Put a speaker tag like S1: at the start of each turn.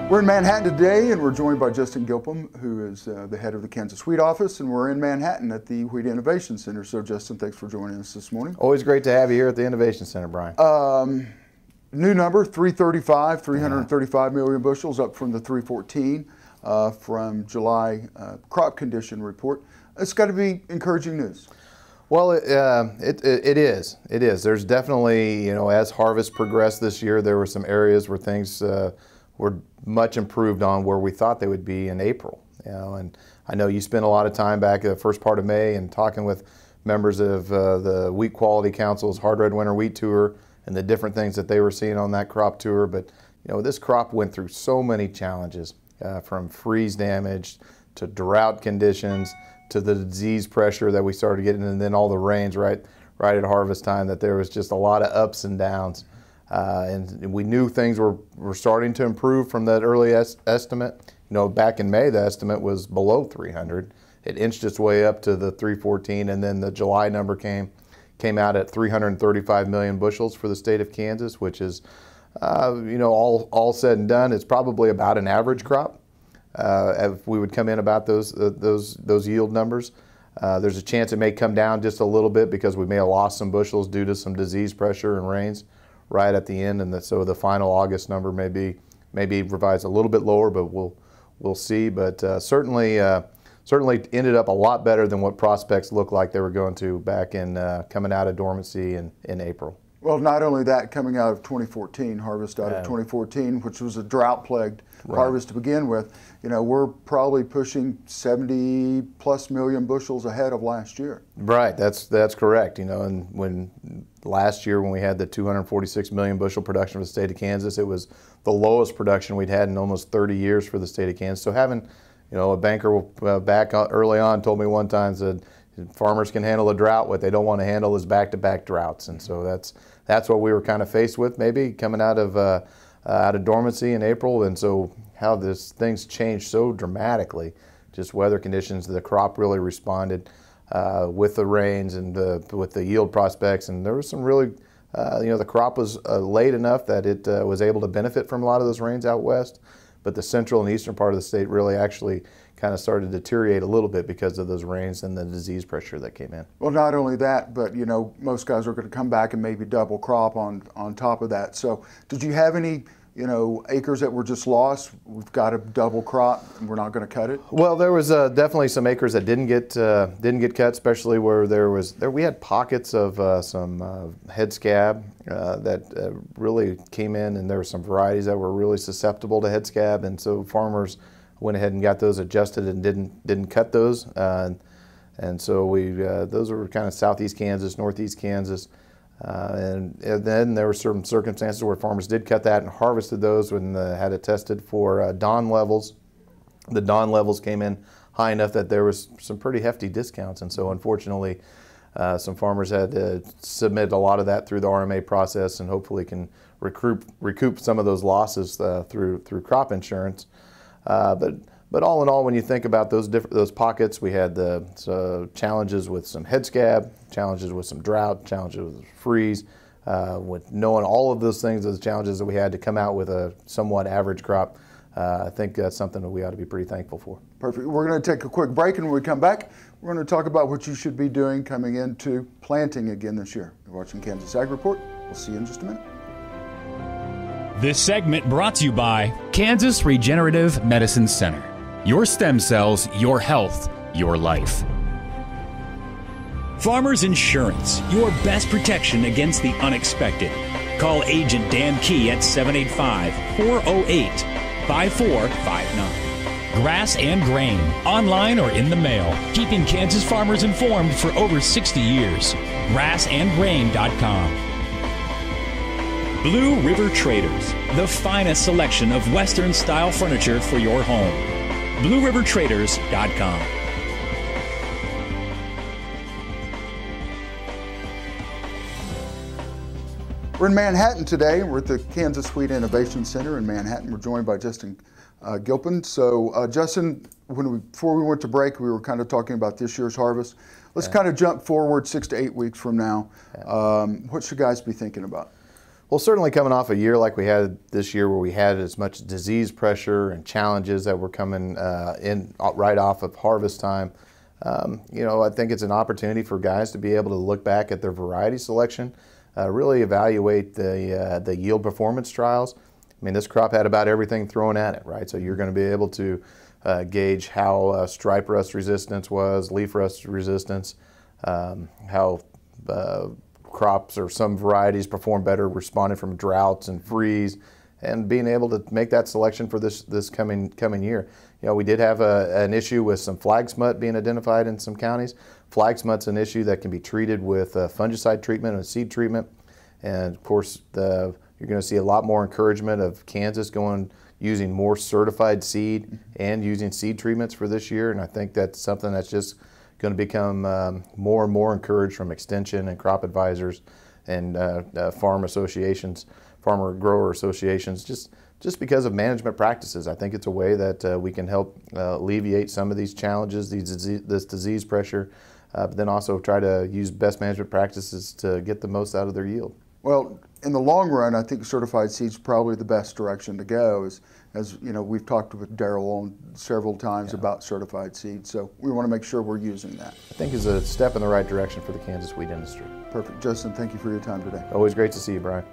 S1: We're in Manhattan today, and we're joined by Justin Gilpin, who is the head of the Kansas Wheat Office, and we're in Manhattan at the Wheat Innovation Center. So, Justin, thanks for joining us this morning.
S2: Always great to have you here at the Innovation Center, Brian.
S1: New number, 335 million bushels, up from the 314 from July crop condition report. It's got to be encouraging news.
S2: Well, it is. It is. There's definitely, as harvest progressed this year, there were some areas where things were much improved on where we thought they would be in April. And I know you spent a lot of time back at the first part of May and talking with members of the Wheat Quality Council's Hard Red Winter Wheat Tour and the different things that they were seeing on that crop tour. But this crop went through so many challenges, from freeze damage to drought conditions to the disease pressure that we started getting, and then all the rains right at harvest time, that there was just a lot of ups and downs. And we knew things were starting to improve from that early estimate. Back in May, the estimate was below 300. It inched its way up to the 314, and then the July number came out at 335 million bushels for the state of Kansas, which is, all said and done, it's probably about an average crop. If we would come in about those yield numbers, there's a chance it may come down just a little bit because we may have lost some bushels due to some disease pressure and rains right at the end, and so the final August number may be revised a little bit lower, but we'll see. But certainly ended up a lot better than what prospects looked like they were going to back in coming out of dormancy in April.
S1: Well, not only that, coming out of 2014, harvest out of 2014, which was a drought-plagued harvest to begin with, we're probably pushing 70 plus million bushels ahead of last year.
S2: Right, that's correct. And when last year when we had the 246 million bushel production for the state of Kansas, it was the lowest production we'd had in almost 30 years for the state of Kansas. So having, a banker back early on told me one time that farmers can handle a drought. What they don't want to handle is back-to-back droughts, and so that's what we were kind of faced with, maybe coming out of dormancy in April. And so how things changed so dramatically, just weather conditions, the crop really responded with the rains and with the yield prospects, and there was some really, the crop was late enough that it was able to benefit from a lot of those rains out west, but the central and eastern part of the state really actually kind of started to deteriorate a little bit because of those rains and the disease pressure that came in.
S1: Well, not only that, but most guys are going to come back and maybe double crop on top of that. So did you have any acres that were just lost? We've got a double crop and we're not going to cut it?
S2: Well, there was definitely some acres that didn't get cut, especially where we had pockets of some head scab that really came in, and there were some varieties that were really susceptible to head scab, and so farmers went ahead and got those adjusted and didn't cut those, and so those were kind of southeast Kansas, northeast Kansas. And then there were certain circumstances where farmers did cut that and harvested those when had it tested for DON levels. The DON levels came in high enough that there was some pretty hefty discounts, and so unfortunately some farmers had to submit a lot of that through the RMA process and hopefully can recoup some of those losses through crop insurance. But all in all, when you think about those pockets, we had the challenges with some head scab, challenges with some drought, challenges with freeze. With knowing all of those things, those challenges that we had to come out with a somewhat average crop, I think that's something that we ought to be pretty thankful for.
S1: Perfect. We're going to take a quick break, and when we come back, we're going to talk about what you should be doing coming into planting again this year. You're watching Kansas Ag Report. We'll see you in just a minute.
S3: This segment brought to you by Kansas Regenerative Medicine Center. Your stem cells, your health, your life. Farmers Insurance, your best protection against the unexpected. Call Agent Dan Key at 785-408-5459. Grass and Grain, online or in the mail, keeping Kansas farmers informed for over 60 years. grassandgrain.com. Blue River Traders, the finest selection of Western-style furniture for your home. BlueRiverTraders.com.
S1: We're in Manhattan today. We're at the Kansas Wheat Innovation Center in Manhattan. We're joined by Justin Gilpin. So, Justin, before we went to break, we were kind of talking about this year's harvest. Let's kind of jump forward 6 to 8 weeks from now. What should guys be thinking about?
S2: Well, certainly coming off a year like we had this year, where we had as much disease pressure and challenges that were coming in right off of harvest time, I think it's an opportunity for guys to be able to look back at their variety selection, really evaluate the yield performance trials. I mean, this crop had about everything thrown at it, right? So you're going to be able to gauge how stripe rust resistance was, leaf rust resistance, how crops or some varieties perform better responding from droughts and freeze, and being able to make that selection for this coming year. We did have an issue with some flag smut being identified in some counties. Flag smut's an issue that can be treated with fungicide treatment and seed treatment, and of course you're going to see a lot more encouragement of Kansas using more certified seed and using seed treatments for this year, and I think that's something that's just going to become more and more encouraged from extension and crop advisors and farmer grower associations, just because of management practices. I think it's a way that we can help alleviate some of these challenges, this disease pressure, but then also try to use best management practices to get the most out of their yield.
S1: Well, in the long run, I think certified seeds is probably the best direction to go. As you know, we've talked with Darrell several times about certified seeds, so we want to make sure we're using that.
S2: I think it's a step in the right direction for the Kansas wheat industry.
S1: Perfect. Justin, thank you for your time today.
S2: Always great to see you, Brian.